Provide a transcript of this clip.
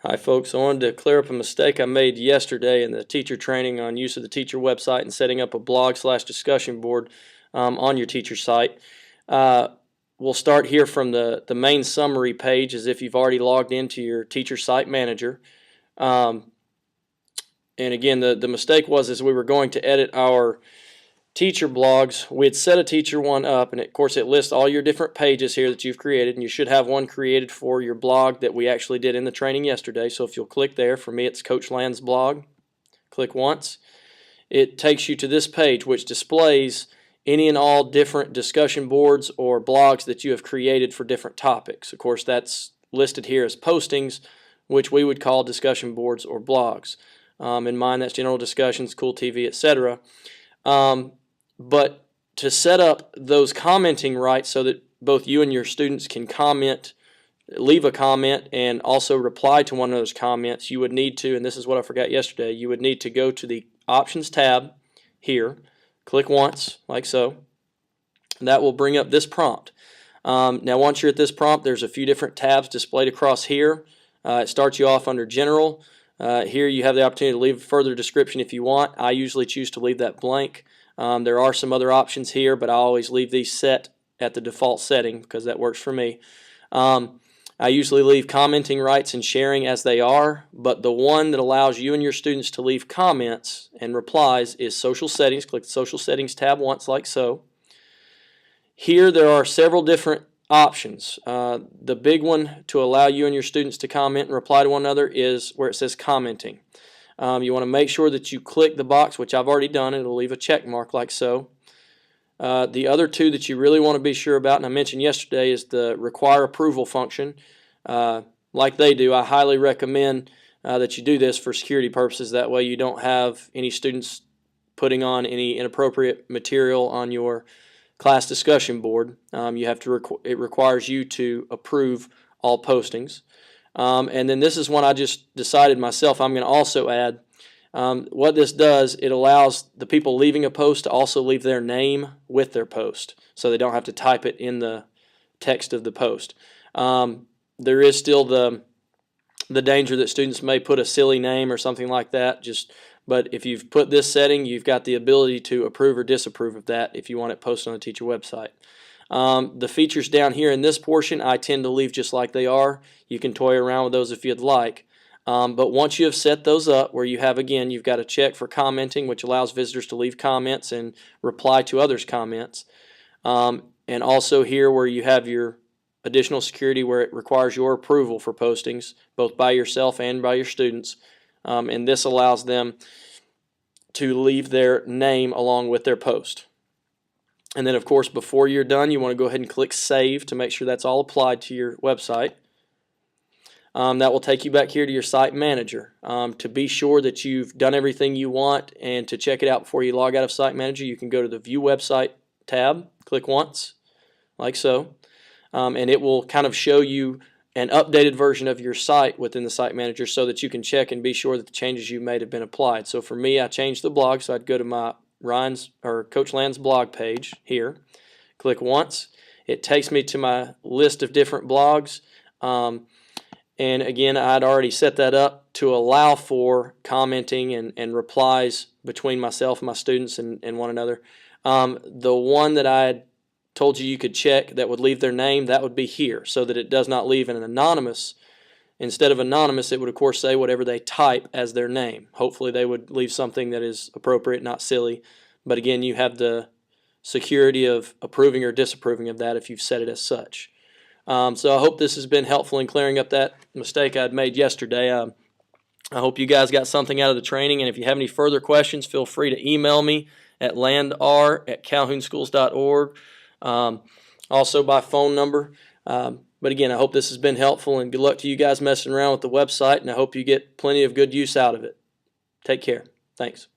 Hi folks, I wanted to clear up a mistake I made yesterday in the teacher training on use of the teacher website and setting up a blog/discussion board on your teacher site. We'll start here from the main summary page as if you've already logged into your teacher site manager. And again, the mistake was as we were going to edit our teacher blogs, we had set a teacher one up, and of course it lists all your different pages here that you've created, and you should have one created for your blog that we actually did in the training yesterday. So if you'll click there, for me it's Coach Land's blog, click once, it takes you to this page which displays any and all different discussion boards or blogs that you have created for different topics. Of course that's listed here as postings, which we would call discussion boards or blogs. In mine that's general discussions, cool TV, etc. But to set up those commenting rights so that both you and your students can comment, leave a comment, and also reply to one of those comments, you would need to, and this is what I forgot yesterday, you would need to go to the Options tab here, click once, like so, and that will bring up this prompt. Now once you're at this prompt, there's a few different tabs displayed across here. It starts you off under General. Here you have the opportunity to leave a further description if you want. I usually choose to leave that blank. There are some other options here, but I always leave these set at the default setting because that works for me. I usually leave commenting rights and sharing as they are, but the one that allows you and your students to leave comments and replies is Social Settings. Click the Social Settings tab once, like so. Here there are several different options. The big one to allow you and your students to comment and reply to one another is where it says commenting. You want to make sure that you click the box, which I've already done, and it'll leave a check mark like so. The other two that you really want to be sure about, and I mentioned yesterday, is the require approval function. Like they do, I highly recommend that you do this for security purposes. That way you don't have any students putting on any inappropriate material on your class discussion board. It requires you to approve all postings. And then this is one I just decided myself I'm going to also add. What this does, it allows the people leaving a post to also leave their name with their post, so they don't have to type it in the text of the post. There is still the danger that students may put a silly name or something like that. But if you've put this setting, you've got the ability to approve or disapprove of that if you want it posted on the teacher website. The features down here in this portion I tend to leave just like they are. You can toy around with those if you'd like. But once you have set those up, where you have, again, you've got a check for commenting, which allows visitors to leave comments and reply to others' comments. And also here where you have your additional security where it requires your approval for postings, both by yourself and by your students. And this allows them to leave their name along with their post. And then, of course, before you're done, you want to go ahead and click Save to make sure that's all applied to your website. That will take you back here to your site manager. To be sure that you've done everything you want and to check it out before you log out of Site Manager, you can go to the View Website tab, click once, like so, and it will kind of show you an updated version of your site within the Site Manager so that you can check and be sure that the changes you made have been applied. So for me, I changed the blog, so I'd go to my Coach Land's blog page here, click once. It takes me to my list of different blogs, and again I'd already set that up to allow for commenting and replies between myself and my students and one another. The one that I had told you could check that would leave their name, that would be here, so that it does not leave an anonymous. Instead of anonymous, it would of course say whatever they type as their name. Hopefully they would leave something that is appropriate, not silly. But again, you have the security of approving or disapproving of that if you've set it as such. So I hope this has been helpful in clearing up that mistake I'd made yesterday. I hope you guys got something out of the training, and if you have any further questions, feel free to email me at landr@calhounschools.org, also by phone number. But again, I hope this has been helpful, and good luck to you guys messing around with the website, and I hope you get plenty of good use out of it. Take care. Thanks.